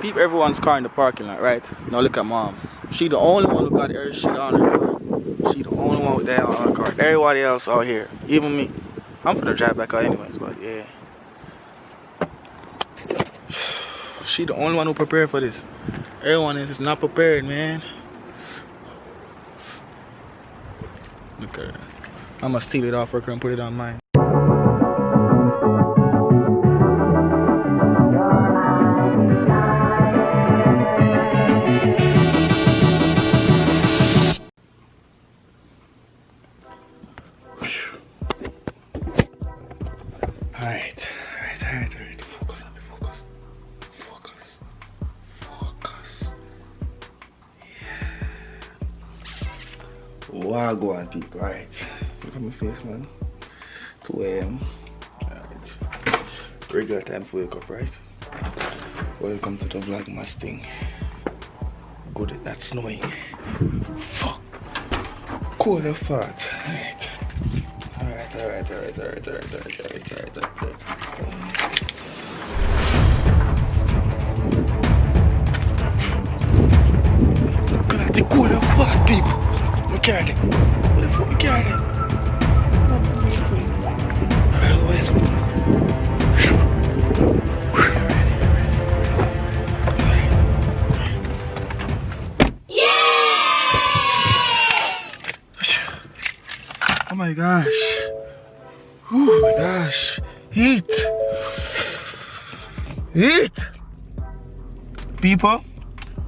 Peep everyone's car in the parking lot, right? Now look at mom. She the only one who got air shit on her car. She the only one with that on her car. Everybody else out here, even me. I'm finna drive back out anyways, but yeah. She the only one who prepared for this. Everyone else is not prepared, man. Look at her. I'm gonna steal it off her and put it on mine. Alright. Focus. Yeah. Wagwan people, alright. Look at my face, man. 2 AM. Alright. Regular time for wake up, right? Welcome to the Vlogmas thing. Good at that snowing. Fuck. Cold and fat. Alright. Alright. Look at the cold and fat people. We carry them. What the fuck we carry them? Oh my gosh. Oh my gosh. Heat. People,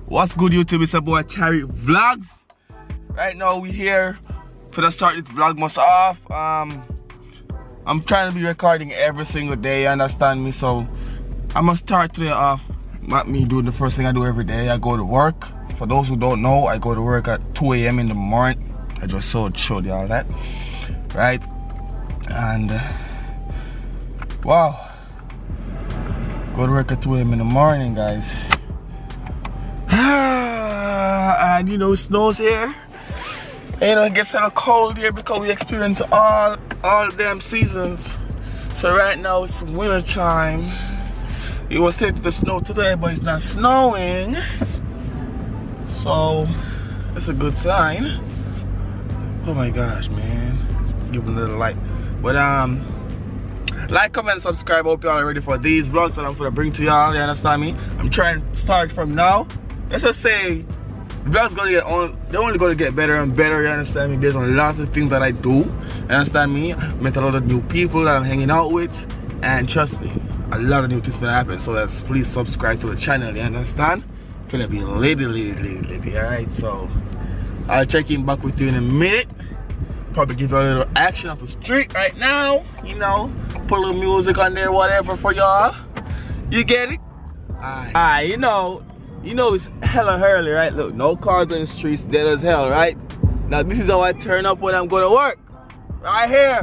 what's good YouTube? It's your boy Cherry Vlogs. Right now we here for the start this Vlogmas off. I'm trying to be recording every single day, you understand me? So I'm gonna start today off not me doing the first thing I do every day. I go to work. For those who don't know, I go to work at 2 AM in the morning. I just showed you all that. Right? And wow. Go to work at 2 AM in the morning, guys. And you know, it snows here. You know, it gets a little cold here because we experience all damn seasons. So right now it's winter time. It was hit with the snow today, but it's not snowing. So it's a good sign. Oh my gosh, man. Give a little like. But like, comment, subscribe. Hope y'all are ready for these vlogs that I'm gonna bring to y'all. You understand me? I'm trying to start from now. Let's just say vlogs gonna get on, they're only gonna get better and better, you understand me? There's a lot of things that I do, you understand me? Met a lot of new people that I'm hanging out with, and trust me, a lot of new things gonna happen. So let's please subscribe to the channel, you understand? Finna be lady, alright? So I'll check in back with you in a minute. Probably give you a little action off the street right now, you know, put a little music on there, whatever for y'all. You get it? Alright, you know it's hella early, right? Look, no cars on the streets, dead as hell, right? Now this is how I turn up when I'm going to work. Right here.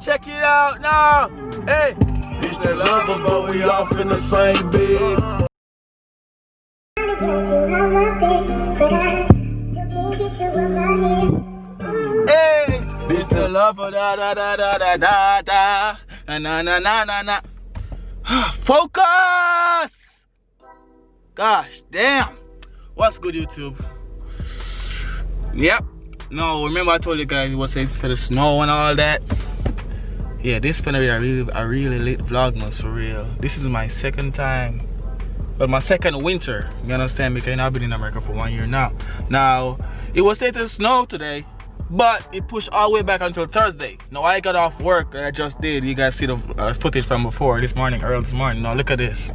Check it out now. Hey, it's the lover, but we off in the same bed. Hey, it's the lover, da. Na. Focus! Gosh damn. What's good, YouTube? Yep. No, remember I told you guys it was for the snow and all that. Yeah, this is gonna be a really lit vlogmas for real. This is my second time, but my second winter. You understand? Because I've been in America for 1 year now. Now, it was said to snow today, but it pushed all the way back until Thursday. Now I got off work and I just did. You guys see the footage from before this morning, early this morning. Now look at this.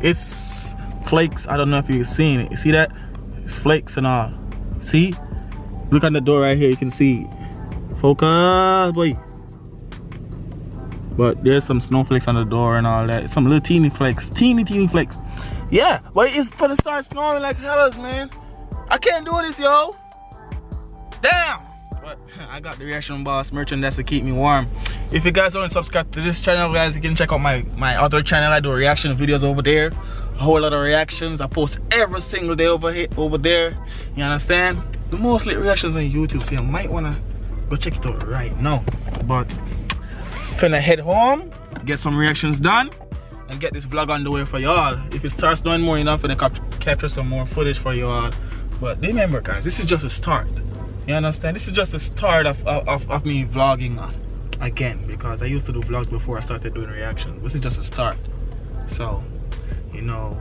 It's flakes. I don't know if you've seen it. You see that? It's flakes and all. See? Look on the door right here. You can see. Focus, boy. But there's some snowflakes on the door and all that. Some little teeny flakes. Teeny flakes. Yeah, but it's for to start snowing like hellas, man. I can't do this, yo. Damn. But I got the Reaction Boss merchandise to keep me warm. If you guys don't subscribe to this channel, guys, you can check out my other channel. I do reaction videos over there. A whole lot of reactions. I post every single day over there. You understand? The most lit reactions on YouTube, so you might wanna go check it out right now. But finna head home, get some reactions done, and get this vlog on the way for y'all. If it starts doing more enough, and I capture some more footage for y'all. But remember, guys, this is just a start. You understand? This is just the start of me vlogging again, because I used to do vlogs before I started doing reactions. This is just a start. So, you know,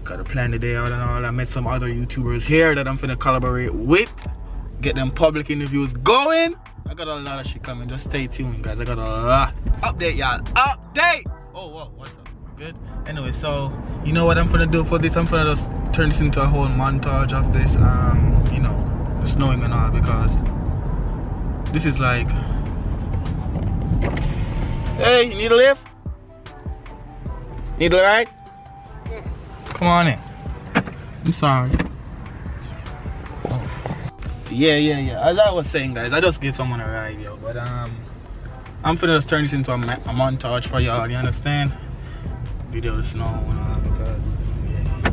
gotta plan the day out and all. I met some other YouTubers here that I'm finna collaborate with, get them public interviews going. I got a lot of shit coming. Just stay tuned, guys. I got a lot. Update, y'all. Update! Oh, whoa, what's up? Good? Anyway, so, you know what I'm gonna do for this? I'm gonna just turn this into a whole montage of this, you know, the snowing and all, because this is like, hey, you need a lift? Need a ride? Come on in. I'm sorry. Yeah. As I was saying, guys, I just give someone a ride, yo. But I'm finna just turn this into a montage for y'all. You understand? Video the snow and all, because yeah,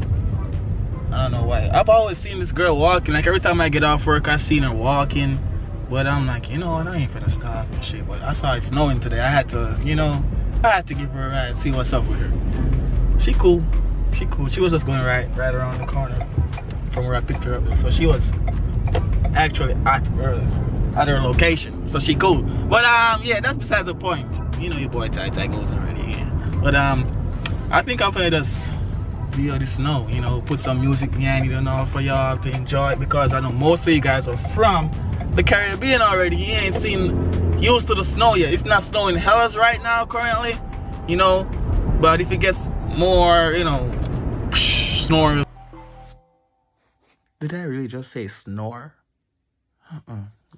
I don't know why. I've always seen this girl walking. Like every time I get off work, I seen her walking. But I'm like, you know what? I ain't finna stop and shit. But I saw it snowing today. I had to, you know, I had to give her a ride, see what's up with her. She cool. She cool. She was just going right around the corner from where I picked her up. So she was actually at her location. So she cool. But yeah, that's besides the point. You know your boy Ty goes already. Yeah. But I think I'm gonna just video the snow. You know, put some music behind it and all for y'all to enjoy it, because I know most of you guys are from the Caribbean already. You ain't used to the snow yet. It's not snowing hells right now currently. You know, but if it gets more, you know, snore. Did I really just say snore?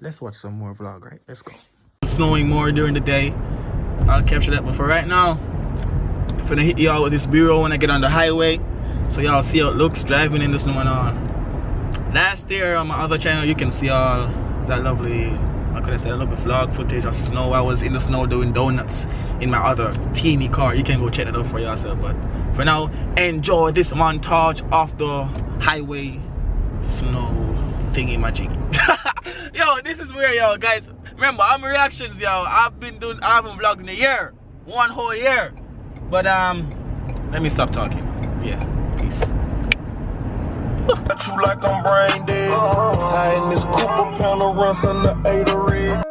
Let's watch some more vlog, right? Let's go. Snowing more during the day. I'll capture that, but for right now, I'm gonna hit y'all with this B-roll when I get on the highway, so y'all see how it looks driving in the snow and on. Last year on my other channel, you can see all that lovely, how could I say, lovely vlog footage of snow. I was in the snow doing donuts in my other teeny car. You can go check that out for yourself. But for now, enjoy this montage of the highway snow thingy magic. Yo, this is where, yo, guys, remember, I'm reactions, yo. I haven't vlogged in a year, 1 whole year. But let me stop talking. Yeah, peace. Got you like I'm brain dead. Tying this Cooper pound of runs in the 8 red.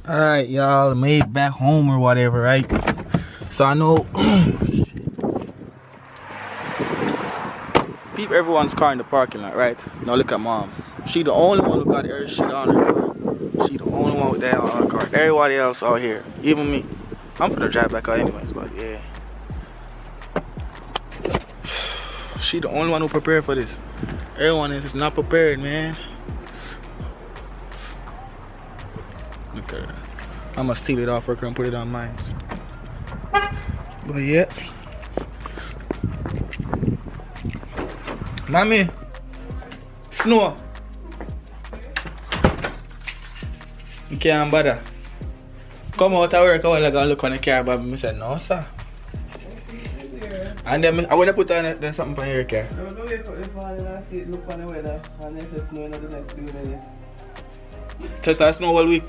Alright, y'all, made it back home or whatever, right? So I know peep everyone's car in the parking lot, right? Now look at mom. She the only one who got her shit on her car. She the only one with that on her car. Everybody else out here, even me, I'm finna drive back out anyways, but yeah. She the only one who prepared for this. Everyone is not prepared, man. Okay. I'ma steal it off her and put it on mine. But yeah. Mommy. Snow. You can't bother. Come out of work, I want to go look on the car, but I said, no, sir. And then I want to put on then something on your car. No, if I look on the weather and if it's snowing the next 2 minutes. Just that snow all week.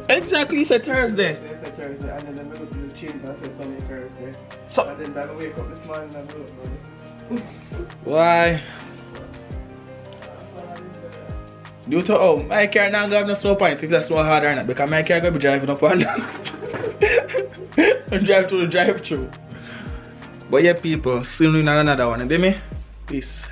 Exactly, it's a Thursday. It's a Thursday, and then I'm going to change that to Sunday, Thursday. So, And then I wake up this morning and I'm look. why? Due to my car now have no snow point if that's snow hard or not, because my car gonna be driving up and down. And drive to the drive through. But yeah, people, see you in another one, did me? Peace.